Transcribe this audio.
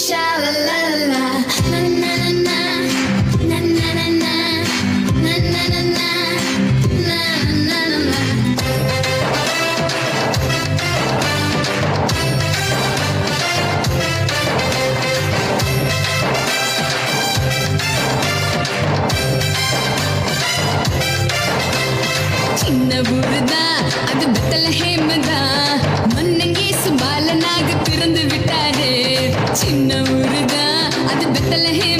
sha la la la la na na na na na na na na na na na na na na. சின்ன ஊருதா அது பெத்தலஹேம்தா மன்னங்கேசு பாலனாக பிறந்து விட்டாரே சின்ன ஊருதா அது பெத்தலஹேம்